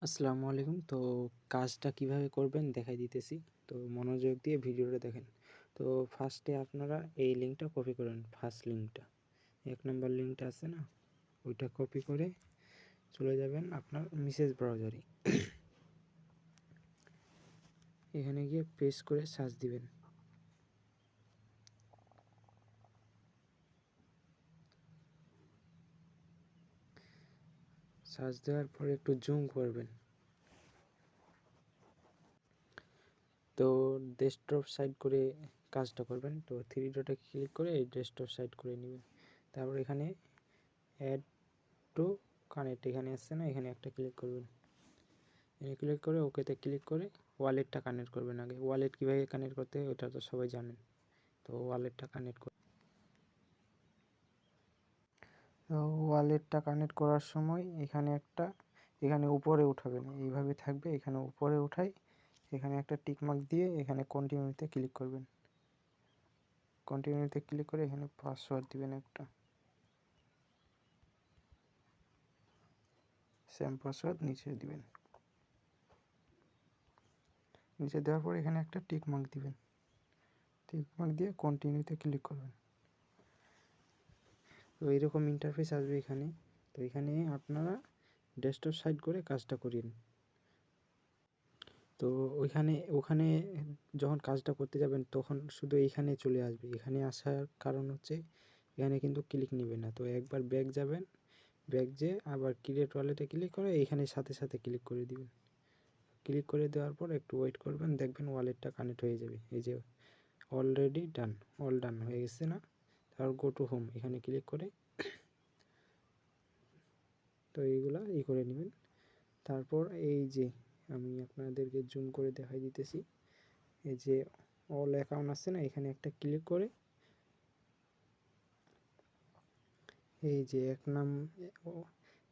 আসসালামু আলাইকুম। তো কাজটা কিভাবে করবেন দেখাই দিতেছি। তো মনোযোগ দিয়ে ভিডিওটা দেখেন। তো ফার্স্টে আপনারা এই লিঙ্কটা কপি করেন, ফার্স্ট লিঙ্কটা। ১ নাম্বার লিঙ্কটা আছে না? ওইটা কপি করে চলে যাবেন আপনার মেসেজ ব্রাউজারে। এখানে গিয়ে পেস্ট করে সার্চ দিবেন। সার্চ দেওয়ার পরে একটু জুম করবেন। তো ডেস্কটপ সাইড করে কাজটা করবেন। তো 3 ডটে ক্লিক করে এই ডেস্কটপ সাইড করে নেবেন। তারপর এখানে অ্যাড টু কানেক্ট এখানে আসছে না? এখানে একটা ক্লিক করবেন। এখানে ক্লিক করে ওকেতে ক্লিক করে ওয়ালেটটা কানেক্ট করবেন আগে। ওয়ালেট কীভাবে কানেক্ট করতে হয় ওটা তো সবাই জানেন। তো ওয়ালেটটা কানেক্ট করার সময় এখানে উপরে উঠাবেন, এইভাবে থাকবে। এখানে উপরে উঠাই এখানে একটা টিকমার্ক দিয়ে এখানে কন্টিনিউতে ক্লিক করবেন। কন্টিনিউতে ক্লিক করে এখানে পাসওয়ার্ড দিবেন একটা, সেম পাসওয়ার্ড নিচে দিবেন। নিচে দেওয়ার পর এখানে একটা টিকমার্ক দিবেন। টিকমার্ক দিয়ে কন্টিনিউতে ক্লিক করবেন। তো এইরকম ইন্টারফেস আসবে এখানে। তো এখানে আপনারা ডেস্কটপ সাইড করে কাজটা করিন। তো ওখানে যখন কাজটা করতে যাবেন তখন শুধু এইখানে চলে আসবে। এখানে আসার কারণ হচ্ছে এখানে কিন্তু ক্লিক নেবে না। তো একবার ব্যাক যাবেন, ব্যাক যেয়ে আবার ক্রিয়েট ওয়ালেটে ক্লিক করে এইখানে সাথে সাথে ক্লিক করে দিবেন। ক্লিক করে দেওয়ার পর একটু ওয়েট করবেন, দেখবেন ওয়ালেটটা কানেক্ট হয়ে যাবে। এই যে অলরেডি ডান, অল ডান হয়ে গেছে না? তারপর গো টু হোম এখানে ক্লিক করে তো এইগুলা করে নেবেন। তারপর এই যে আমি আপনাদেরকে জুম করে দেখাই দিতেছি, এই যে অল অ্যাকাউন্ট আছে না? এখানে একটা ক্লিক করে এই যে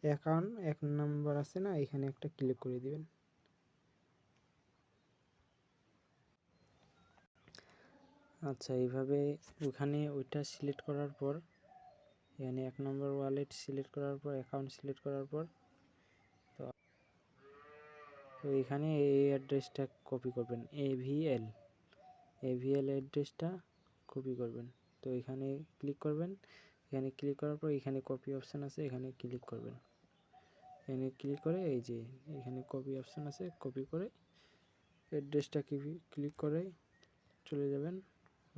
অ্যাকাউন্ট ১ নাম্বার আছে না? এখানে একটা ক্লিক করে দিবেন। আচ্ছা, এইভাবে ওখানে ওইটা সিলেক্ট করার পর এখানে ১ নম্বর ওয়ালেট সিলেক্ট করার পর অ্যাকাউন্ট সিলেক্ট করার পর তো এখানে এই অ্যাড্রেসটা কপি করবেন, এভিএল অ্যাড্রেসটা কপি করবেন। তো এখানে ক্লিক করবেন। এখানে ক্লিক করার পর এখানে কপি অপশান আছে, এখানে ক্লিক করবেন। এখানে ক্লিক করে এই যে এখানে কপি অপশান আছে, কপি করে অ্যাড্রেসটা ক্লিক করে চলে যাবেন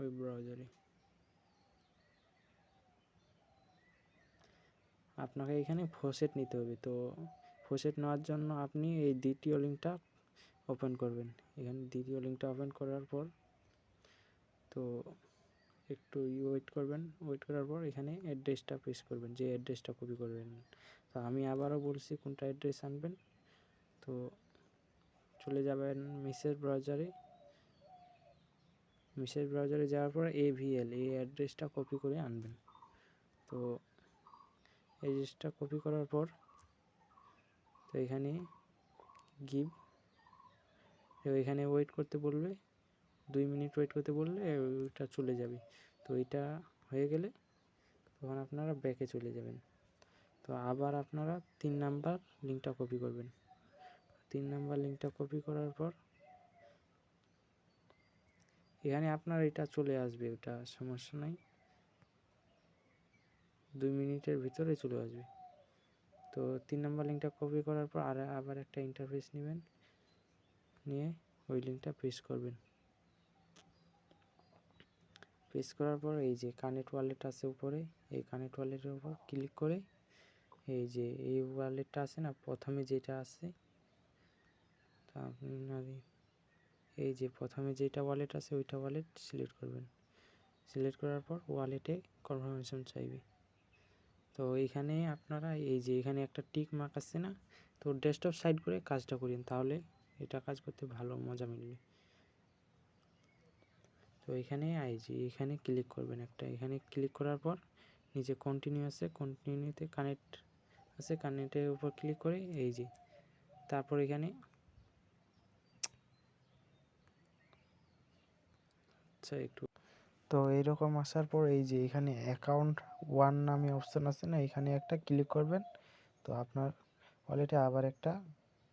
ওই ব্রাউজারে। আপনাকে এখানে ফসেট নিতে হবে। তো ফসেট নেওয়ার জন্য আপনি এই দ্বিতীয় লিঙ্কটা ওপেন করবেন। এখানে দ্বিতীয় লিঙ্কটা ওপেন করার পর তো একটু ওয়েট করবেন। ওয়েট করার পর এখানে অ্যাড্রেসটা পেস্ট করবেন, যে অ্যাড্রেসটা কপি করবেন। তো আমি আবারও বলছি কোনটা অ্যাড্রেস আনবেন। তো চলে যাবেন মেসেজ ব্রাউজারে যাওয়ার পর এভিএল এই অ্যাড্রেসটা কপি করে আনবেন। তো অ্যাড্রেসটা কপি করার পর তো এখানে গিভ, এখানে ওয়েট করতে বলবে, 2 মিনিট ওয়েট করতে বললে ওইটা চলে যাবে। তো এটা হয়ে গেলে তখন আপনারা ব্যাকে চলে যাবেন। তো আবার আপনারা 3 নাম্বার লিঙ্কটা কপি করবেন। 3 নাম্বার লিঙ্কটা কপি করার পর এখানে আপনার এটা চলে আসবে, ওটা সমস্যা নাই, 2 মিনিটের ভিতরে চলে আসবে। তো 3 নাম্বার লিঙ্কটা কপি করার পর আবার একটা ইন্টারফেস নেবেন, নিয়ে ওই লিঙ্কটা পেস্ট করবেন। পেস্ট করার পর এই যে কানেক্ট ওয়ালেট আছে উপরে, এই কানেক্ট ওয়ালেটের উপর ক্লিক করে এই যে এই ওয়ালেটটা আছে না, প্রথমে যেটা আছে, তা আপনার এই যে প্রথমে যেটা ওয়ালেট আছে ওইটা ওয়ালেট সিলেক্ট করবেন। সিলেক্ট করার পর ওয়ালেটে কনফার্মেশন চাইবে। তো এইখানে আপনারা এই যে এখানে একটা টিক মার্ক আছে না? তো ডেস্কটপ সাইড করে কাজটা করেন, তাহলে এটা কাজ করতে ভালো মজা মিলবে। তো এখানে এই যে এখানে ক্লিক করবেন একটা, এখানে ক্লিক করার পর নিচে কন্টিনিউ আছে, কন্টিনিউতে কানেক্ট আছে, কানেক্টের উপর ক্লিক করে এই যে তারপর এখানে আচ্ছা একটু তো এইরকম আসার পর এই যে এখানে অ্যাকাউন্ট 1 নামে অপশান আছে না? এখানে একটা ক্লিক করবেন। তো আপনার ওয়ালেটে আবার একটা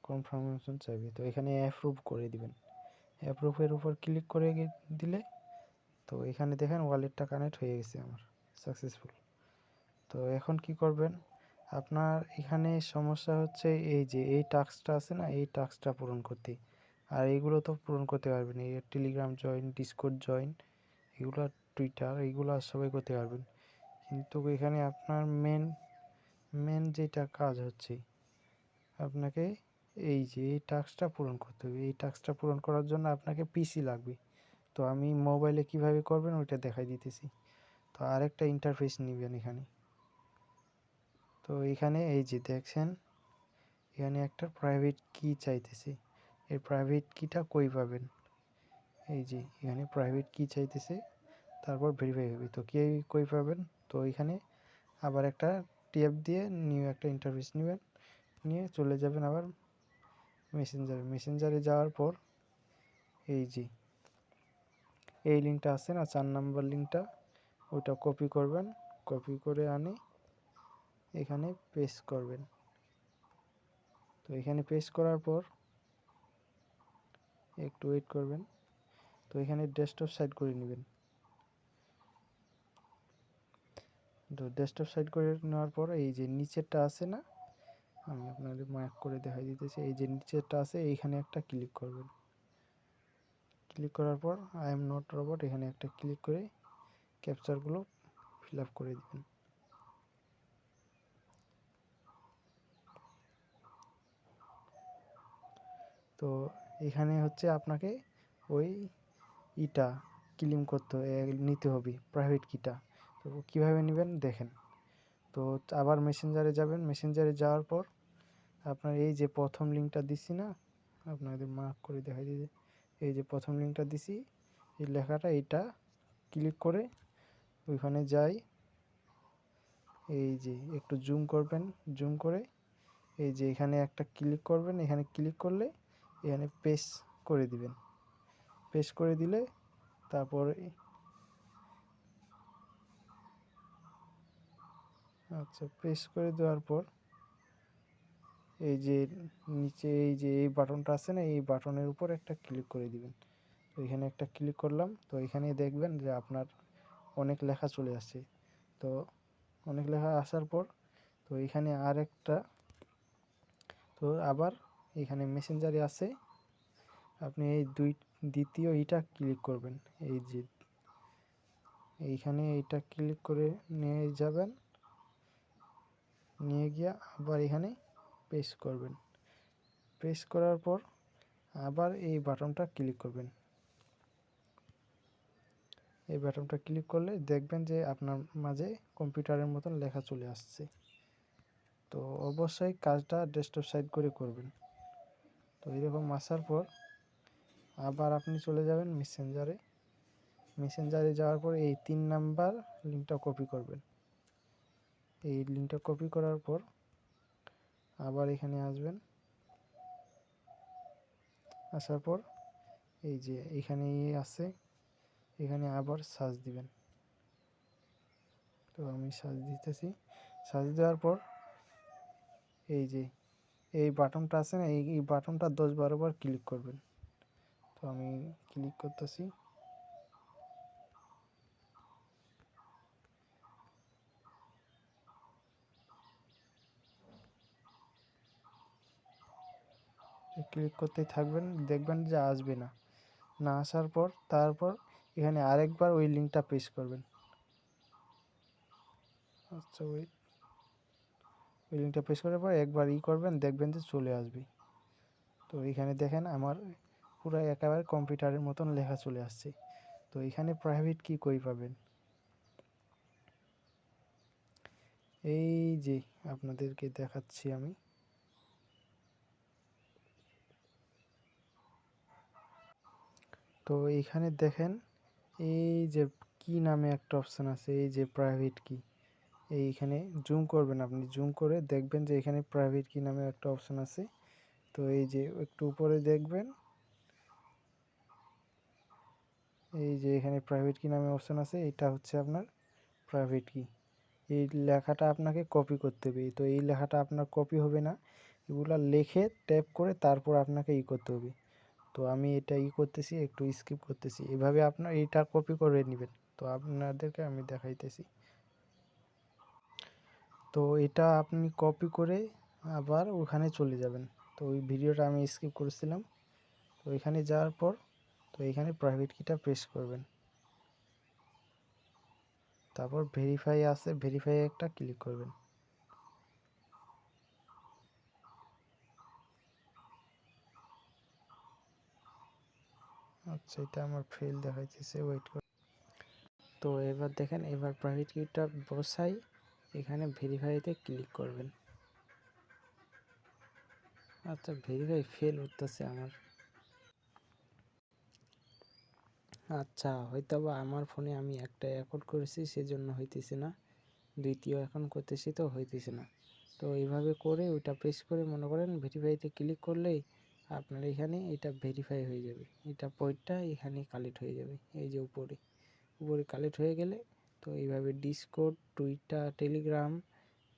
কনফার্মেশন চাইবে, তো এখানে অ্যাপ্রুভ করে দিবেন। অ্যাপ্রুভের উপর ক্লিক করে দিলে তো এখানে দেখেন ওয়ালেটটা কানেক্ট হয়ে গেছে আমার সাকসেসফুল। তো এখন কি করবেন, আপনার এখানে সমস্যা হচ্ছে এই যে এই টাস্কটা আছে না, এই টাস্কটা পূরণ করতে। আর এইগুলো তো পূরণ করতে পারবেন, এই টেলিগ্রাম জয়েন, ডিসকর্ড জয়েন, এগুলো টুইটার, এইগুলো সবাই করতে পারবেন। কিন্তু এখানে আপনার মেন যেটা কাজ হচ্ছে, আপনাকে এই যে এই টাস্কটা পূরণ করতে হবে। এই টাস্কটা পূরণ করার জন্য আপনাকে পিসি লাগবে। তো আমি মোবাইলে কিভাবে করবেন ওইটা দেখাই দিতেছি। তো আরেকটা ইন্টারফেস নেবেন এখানে। তো এখানে এই যে দেখছেন এখানে একটা প্রাইভেট কি চাইতেছে, এই প্রাইভেট কিটা কই পাবেন, এই যে এখানে প্রাইভেট কি চাইতেছে, তারপর ভেরিফাই হবে। তো কি কই পাবেন, তো এখানে আবার একটা ট্যাব দিয়ে নিউ একটা ইন্টারফেস নেবেন, নিয়ে চলে যাবেন আবার মেসেঞ্জারে যাওয়ার পর এই যে এই লিঙ্কটা আছে না 4 নাম্বার লিঙ্কটা, ওটা কপি করবেন, কপি করে আনে এখানে পেস্ট করবেন। তো এখানে পেস্ট করার পর একটু ওয়েট করবেন। তো এখানে ডেস্কটপ সাইড করে নেবেন। তো ডেস্কটপ সাইড করে নেওয়ার পর এই যে নিচেরটা আছে না, আমি আপনাদের মার্ক করে দেখাই দিতেছি, এই যে নিচেরটা আছে এইখানে একটা ক্লিক করবেন। ক্লিক করার পর আই এম নট রোবট এখানে একটা ক্লিক করে ক্যাপচারগুলো ফিল আপ করে দিবেন। তো এখানে হচ্ছে আপনাকে ওই ইটা ক্লেম করতে নিতে হবে প্রাইভেট কিটা। তো কীভাবে নেবেন দেখেন। তো আবার মেসেঞ্জারে যাবেন, মেসেঞ্জারে যাওয়ার পর আপনার এই যে প্রথম লিঙ্কটা দিছি না, আপনাদের মার্ক করে দেখাই দিতে, এই যে প্রথম লিঙ্কটা দিছি এই লেখাটা, এইটা ক্লিক করে ওইখানে যাই, এই যে একটু জুম করবেন, জুম করে এই যে এখানে একটা ক্লিক করবেন, এখানে ক্লিক করলে এখানে পেস্ট করে দিবেন। পেস্ট করে দিলে তারপর আচ্ছা পেস্ট করে দেওয়ার পর এই যে নিচে এই যে এই বাটনটা আছে না, এই বাটনের উপর একটা ক্লিক করে দিবেন। তো এখানে একটা ক্লিক করলাম, তো এখানে দেখবেন যে আপনার অনেক লেখা চলে আসছে। তো অনেক লেখা আসার পর তো এখানে আর একটা, তো আবার এখানে মেসেঞ্জারে আছে, আপনি এই দ্বিতীয় এইটা ক্লিক করবেন, এই যে এইখানে এইটা ক্লিক করে নিয়ে যাবেন, নিয়ে গিয়ে আবার এখানে পেস্ট করবেন। পেস্ট করার পর আবার এই বাটনটা ক্লিক করবেন। এই বাটনটা ক্লিক করলে দেখবেন যে আপনার মাঝে কম্পিউটারের মতন লেখা চলে আসছে। তো অবশ্যই কাজটা ডেস্কটপ সাইড করে করবেন। তো এরকম আসার পর আবার আপনি চলে যাবেন মেসেঞ্জারে। মেসেঞ্জারে যাওয়ার পর এই 3 নাম্বার লিঙ্কটা কপি করবেন। এই লিঙ্কটা কপি করার পর আবার এখানে আসবেন, আসার পর এই যে এখানে আছে, এখানে আবার সার্চ দিবেন। তো আমি সার্চ দিতেছি, সার্চ দেওয়ার পর এই যে এই বাটনটা আছে না, এই বাটনটা 10-12 বার ক্লিক করবেন। তো আমি ক্লিক করতেছি। ক্লিক করতেই থাকবেন, দেখবেন যে আসবে না, না আসার পর তারপর এখানে আরেকবার ওই লিঙ্কটা পেস্ট করবেন। আচ্ছা ওই লিঙ্কটা পেস্ট করার পর একবার করবেন, দেখবেন যে চলে আসবে। তো এখানে দেখেন আমার পুরো একেবারে কম্পিউটারের মতন লেখা চলে আসছে। তো এখানে প্রাইভেট কি কই পাবেন, এই যে আপনাদেরকে দেখাচ্ছি আমি। তো এইখানে দেখেন এই যে কি নামে একটা অপশান আছে, এই যে প্রাইভেট কি, এইখানে জুম করবেন, আপনি জুম করে দেখবেন যে এখানে প্রাইভেট কি নামে একটা অপশান আছে। তো এই যে একটু উপরে দেখবেন, এই যে এখানে প্রাইভেট কি নামে অপশান আছে, এটা হচ্ছে আপনার প্রাইভেট কি। এই লেখাটা আপনাকে কপি করতে হবে। তো এই লেখাটা আপনার কপি হবে না, এগুলা লিখে ট্যাপ করে তারপর আপনাকে করতে হবে। তো আমি এটা করতেছি, একটু স্কিপ করতেছি। এভাবে আপনার এইটা কপি করে নেবেন। তো আপনাদেরকে আমি দেখাইতেছি। তো এটা আপনি কপি করে আবার ওখানে চলে যাবেন। তো ওই ভিডিওটা আমি স্কিপ করেছিলাম। তো এখানে যাওয়ার পর তো এখানে প্রাইভেট কিটা প্রেস করবেন। তারপর ভেরিফাই আছে, ভেরিফাই একটা ক্লিক করবেন। আচ্ছা, এটা আমার ফেল দেখাইতেছে, ওয়েট করুন। তো এবার দেখেন, এবার প্রাইভেট কিটা বসাই এখানে ভেরিফাইতে ক্লিক করবেন। আচ্ছা, ভেরিফাই ফেল উঠতেছে আমার। আচ্ছা, হয়তো বা আমার ফোনে আমি একটা অ্যাকাউন্ট করেছি সেজন্য হইতেছে না, দ্বিতীয় এখন করতেছি তো হইতেছে না। তো এইভাবে করে ওইটা প্রেস করে মনে করেন ভেরিফাইতে ক্লিক করলেই আপনার এখানে এটা ভেরিফাই হয়ে যাবে। এটা পয়েন্টটা এখানে কালেক্ট হয়ে যাবে, এই যে উপরে কালেক্ট হয়ে গেলে তো এইভাবে ডিসকর্ড, টুইটার, টেলিগ্রাম,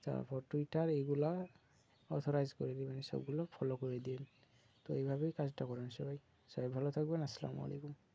তারপর টুইটার এগুলা অথরাইজ করে দিবেন, সবগুলো ফলো করে দিন। তো এইভাবেই কাজটা করেন সবাই। সবাই ভালো থাকবেন। আসসালামু আলাইকুম।